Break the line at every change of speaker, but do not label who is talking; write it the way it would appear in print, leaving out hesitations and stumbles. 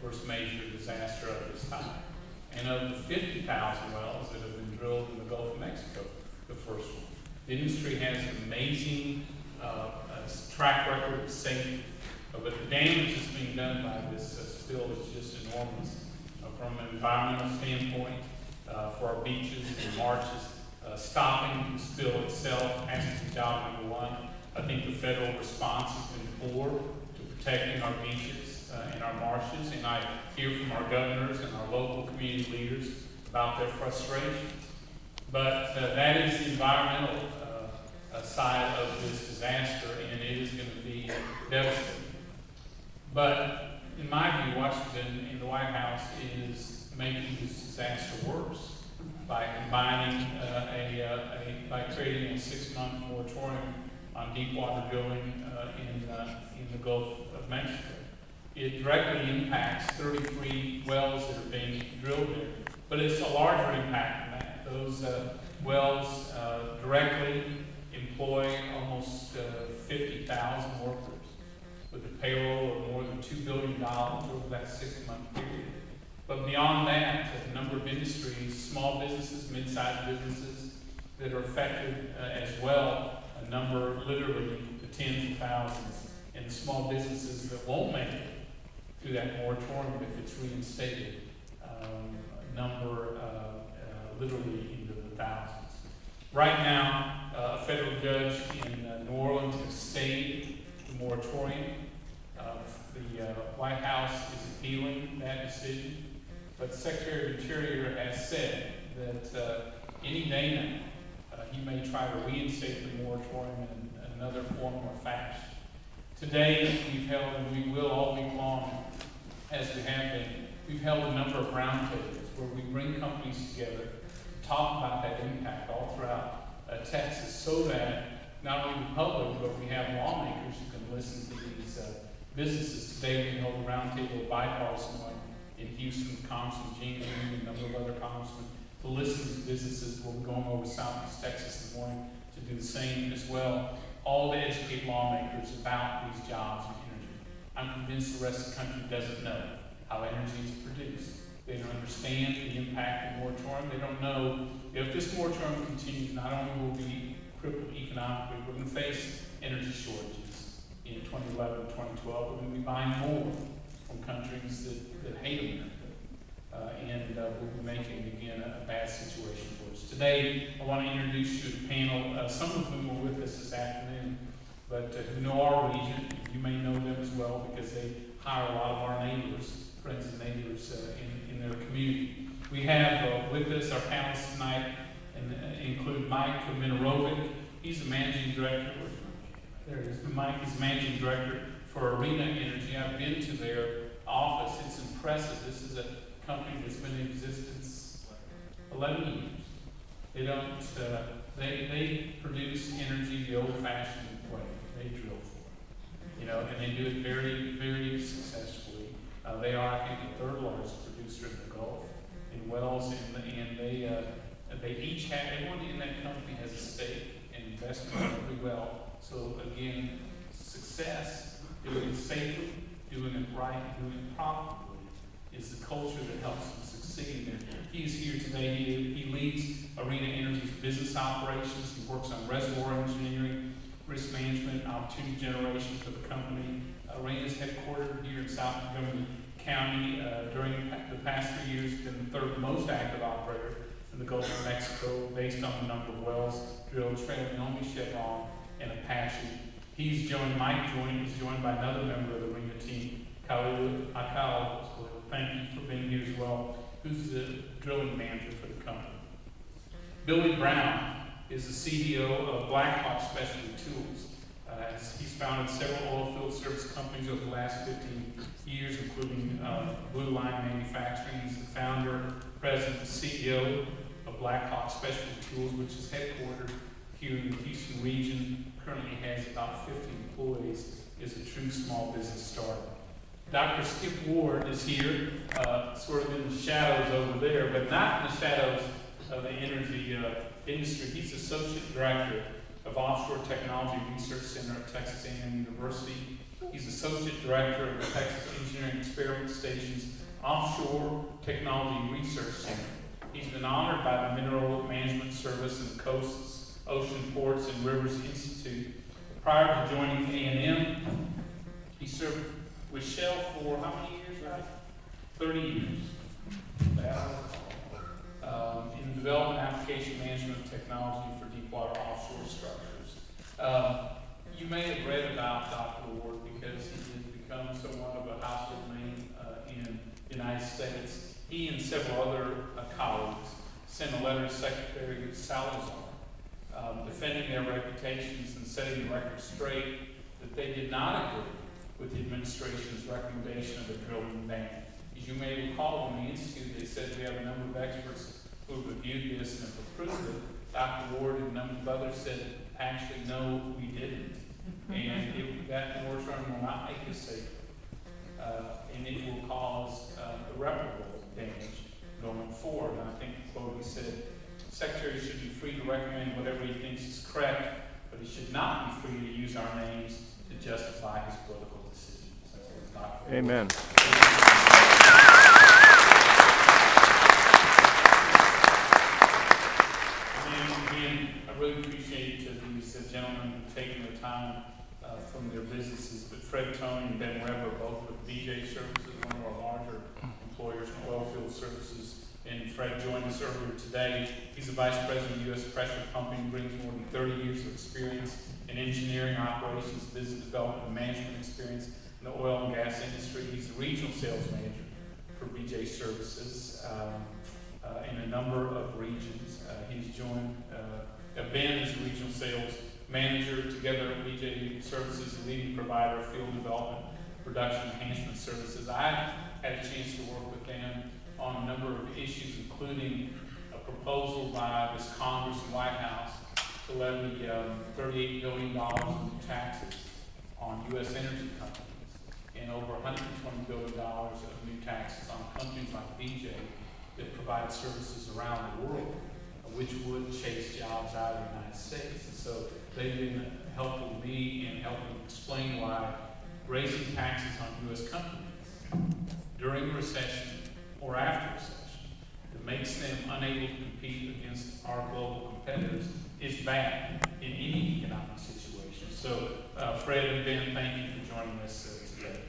first major disaster of this time. And of the 50,000 wells that have been drilled in the Gulf of Mexico, the first one. The industry has an amazing track record of safety, but the damage that's being done by this spill is just enormous. From an environmental standpoint, for our beaches and marshes, stopping the spill itself has to be job number one. I think the federal response has been poor to protecting our beaches and our marshes, and I hear from our governors and our local community leaders about their frustrations. But that is the environmental side of this disaster, and it is going to be devastating. But in my view, Washington and the White House is making this disaster worse by combining by creating a 6-month moratorium on deep water drilling in the Gulf of Mexico. It directly impacts 33 wells that are being drilled there, but it's a larger impact than that. Those wells directly employ almost 50,000 workers with a payroll of more than $2 billion over that 6-month period. But beyond that, a number of industries, small businesses, mid-sized businesses that are affected as well, a number literally the tens of thousands, and small businesses that won't make it through that moratorium if it's reinstated, number literally into the thousands. Right now, a federal judge in New Orleans has stayed the moratorium. The White House is appealing that decision, but the Secretary of Interior has said that any day now, he may try to reinstate the moratorium in another form or fashion. Today, we've held, and we will all week long, as we have been, we've held a number of roundtables where we bring companies together to talk about that impact all throughout Texas, so that not only the public, but we have lawmakers who can listen to these businesses. Today we held a roundtable of bipartisan one in Houston, Congressman Kevin Brady, and a number of other congressmen to listen to businesses. We'll be going over Southeast Texas this morning to do the same as well, all to educate lawmakers about these jobs in energy. I'm convinced the rest of the country doesn't know how energy is produced. They don't understand the impact of the moratorium. They don't know if this moratorium continues, not only will we be crippled economically, we're going to face energy shortages in 2011 and 2012. We're going to be buying more from countries that hate America. And we'll be making, again, a bad situation for us. Today, I want to introduce you to the panel, some of whom are with us this afternoon, but who know our region. You may know them as well because they hire a lot of our neighbors, friends and neighbors in their community. We have with us our panelists tonight and include Mike Minorovic. He's the managing director. There he is. Mike is managing director for Arena Energy. I've been to their office. It's impressive. This is a company that's been in existence 11 years. They don't. They produce energy the old-fashioned way. They drill for it, and they do it very, very successfully. They are, I think, the third largest producer in the Gulf in wells, and they each have, everyone in that company has a stake and investment in every well. So again, success, doing it safely, doing it right, doing it properly, is the culture that helps them succeed. And he's here today. He leads Arena Energy's business operations. He works on reservoir engineering, risk management, opportunity generation for the company. Arena is headquartered here in South Montgomery County. During the past 3 years, been the third most active operator in the Gulf of Mexico based on the number of wells drilled, trailing only Chevron and Apache. He's joined by another member of the Arena team, Khalil Akal. Thank you for being here as well, who's the drilling manager for the company. Billy Brown is the CEO of Blackhawk Specialty Tools. He's founded several oilfield service companies over the last 15 years, including Blue Line Manufacturing. He's the founder, president, and CEO of Blackhawk Specialty Tools, which is headquartered here in the Houston region. Currently has about 50 employees, is a true small business startup. Dr. Skip Ward is here, sort of in the shadows over there, but not in the shadows of the energy industry. He's Associate Director of of Offshore Technology Research Center at Texas A&M University. He's Associate Director of the Texas Engineering Experiment Station's Offshore Technology Research Center. He's been honored by the Mineral Management Service and the Coasts, Ocean Ports, and Rivers Institute. Prior to joining A&M, he served with Shell for how many years, right? 30 years. In development application management technology for deepwater offshore structures. You may have read about Dr. Ward because he has become somewhat of a household name in the United States. He and several other colleagues sent a letter to Secretary Salazar defending their reputations and setting the record straight that they did not agree with the administration's recommendation of a drilling ban. As you may recall, when the Institute, they said we have a number of experts who have reviewed this and have approved it. Dr. Ward and a number of others said, actually, no, we didn't. And that moratorium will not make us safer. And it will cause irreparable damage going forward. And I think the quote he said, Secretary should be free to recommend whatever he thinks is correct, but he should not be free to use our names to justify his political decisions. That's what
Amen.
Again, I really appreciate these gentlemen taking their time from their businesses. But Fred Tony and Ben Weber, both with BJ Services, one of our larger employers in oil field services. And Fred joined us earlier today. He's the Vice President of U.S. Pressure Pumping, brings more than 30 years of experience in engineering operations, business development, and management experience in the oil and gas industry. He's the Regional Sales Manager for BJ Services in a number of regions. He's joined Ben as Regional Sales Manager. Together at BJ Services, a leading provider of field development, production enhancement services. I had a chance to work with them on a number of issues, including a proposal by this Congress and White House to levy $38 billion in taxes on U.S. energy companies and over $120 billion of new taxes on companies like BJ that provide services around the world, which would chase jobs out of the United States. And so they've been helpful to me in helping explain why raising taxes on U.S. companies during a recession or after recession that makes them unable to compete against our global competitors is bad in any economic situation. So Fred and Ben, thank you for joining us today.